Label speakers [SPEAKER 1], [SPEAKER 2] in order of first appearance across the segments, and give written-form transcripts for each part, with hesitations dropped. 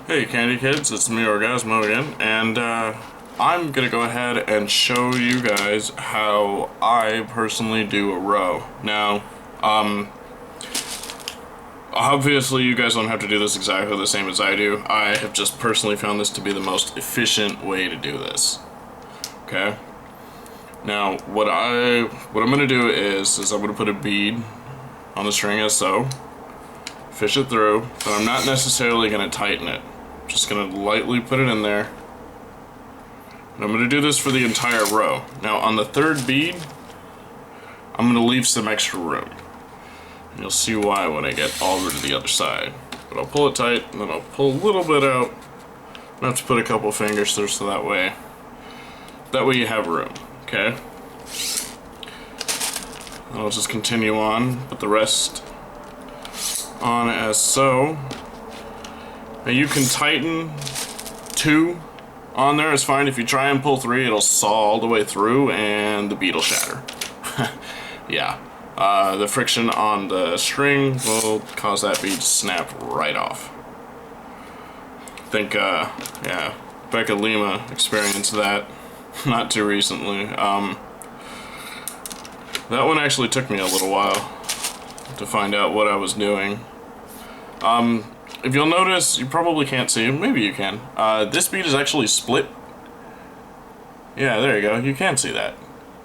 [SPEAKER 1] Hey Candy Kids, it's me Orgasmo again, and I'm gonna go ahead and show you guys how I personally do a row. Now, obviously you guys don't have to do this exactly the same as I do. I have just personally found this to be the most efficient way to do this. Okay? Now, what I'm gonna do is I'm gonna put a bead on the string as so, fish it through, but I'm not necessarily gonna tighten it. Just gonna lightly put it in there. And I'm gonna do this for the entire row. Now on the third bead, I'm gonna leave some extra room. And you'll see why when I get all the way to the other side. But I'll pull it tight, and then I'll pull a little bit out. I have to put a couple fingers through so that way you have room, okay? And I'll just continue on, put the rest on as so. Now you can tighten 2 on there, it's fine. If you try and pull 3, it'll saw all the way through and the bead will shatter. Yeah, the friction on the string will cause that bead to snap right off. I think, yeah, Becca Lima experienced that not too recently. That one actually took me a little while to find out what I was doing. If you'll notice, you probably can't see, maybe you can. This bead is actually split. Yeah, there you go, you can see that.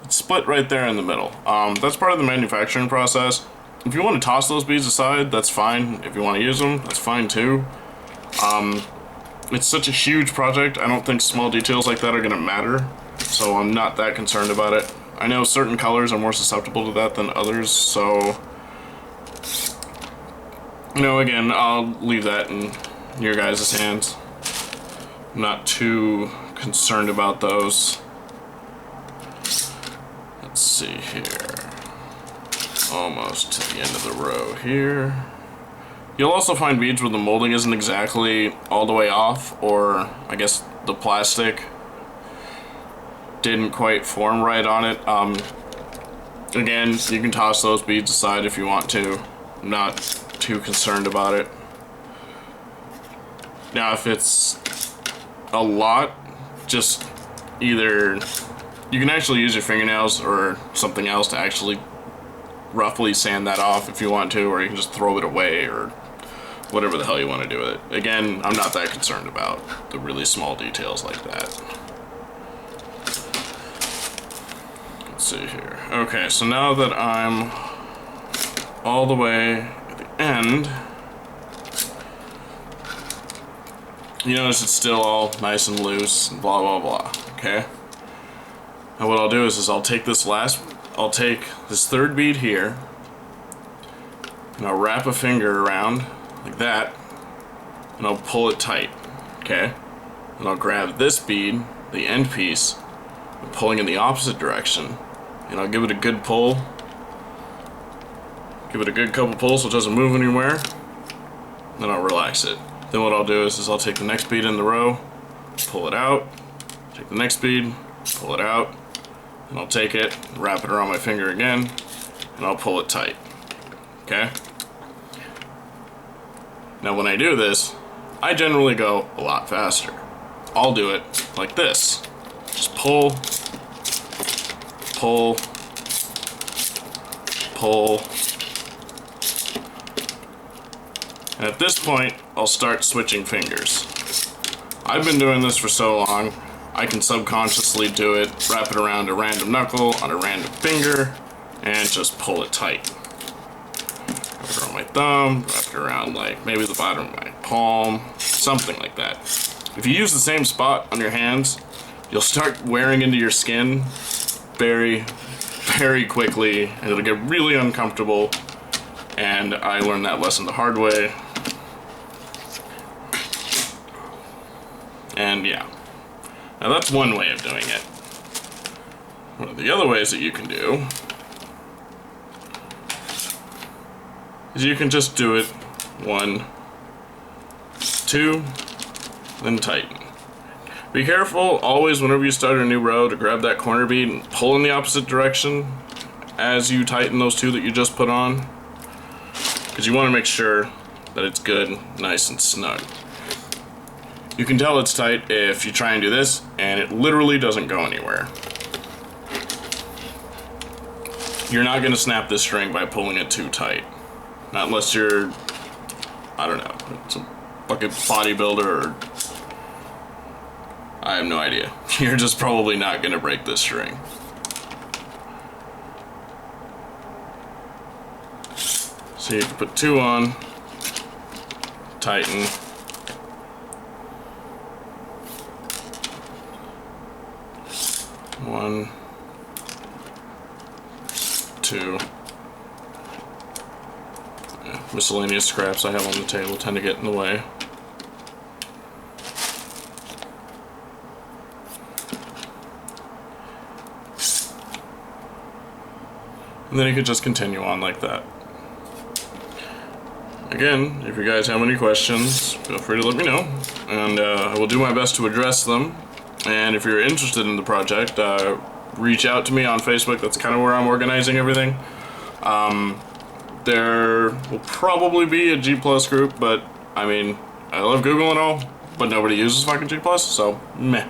[SPEAKER 1] It's split right there in the middle. That's part of the manufacturing process. If you want to toss those beads aside, that's fine. If you want to use them, that's fine too. It's such a huge project, I don't think small details like that are gonna matter, so I'm not that concerned about it. I know certain colors are more susceptible to that than others, so you know, again, I'll leave that in your guys' hands. I'm not too concerned about those. Let's see here. Almost to the end of the row here. You'll also find beads where the molding isn't exactly all the way off, or I guess the plastic didn't quite form right on it. Again, you can toss those beads aside if you want to. I'm not too concerned about it. Now if it's a lot, just either you can actually use your fingernails or something else to actually roughly sand that off if you want to, or you can just throw it away or whatever the hell you want to do with it. Again, I'm not that concerned about the really small details like that. Let's see here. Okay, so now that I'm all the way end, you notice it's still all nice and loose and blah blah blah, okay? And what I'll do is I'll take this third bead here and I'll wrap a finger around like that and I'll pull it tight, okay? And I'll grab this bead, the end piece, and pulling in the opposite direction, and I'll give it a good pull. Give it a good couple pulls so it doesn't move anywhere. Then I'll relax it. Then what I'll do is I'll take the next bead in the row, pull it out, take the next bead, pull it out, and I'll take it, wrap it around my finger again, and I'll pull it tight. Okay? Now when I do this, I generally go a lot faster. I'll do it like this. Just pull, pull, pull. And at this point, I'll start switching fingers. I've been doing this for so long, I can subconsciously do it, wrap it around a random knuckle on a random finger, and just pull it tight. Wrap it around my thumb, wrap it around like maybe the bottom of my palm, something like that. If you use the same spot on your hands, you'll start wearing into your skin very, very quickly, and it'll get really uncomfortable. And I learned that lesson the hard way. And yeah, now that's one way of doing it. One of the other ways that you can do is you can just do it 1, 2, then tighten. Be careful always whenever you start a new row to grab that corner bead and pull in the opposite direction as you tighten those 2 that you just put on, because you want to make sure that it's good, nice and snug. You can tell it's tight if you try and do this, and it literally doesn't go anywhere. You're not going to snap this string by pulling it too tight. Not unless you're, I don't know, it's a fucking bodybuilder or... I have no idea. You're just probably not going to break this string. So you can put 2 on, tighten. One, 2. Yeah, miscellaneous scraps I have on the table tend to get in the way. And then you could just continue on like that. Again, if you guys have any questions, feel free to let me know, and I will do my best to address them. And if you're interested in the project, reach out to me on Facebook. That's kind of where I'm organizing everything. There will probably be a G+ group, but I mean, I love Google and all, but nobody uses fucking G+, so meh.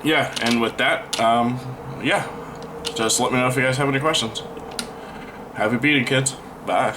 [SPEAKER 1] Yeah, and with that, yeah, just let me know if you guys have any questions. Happy beating, kids. Bye.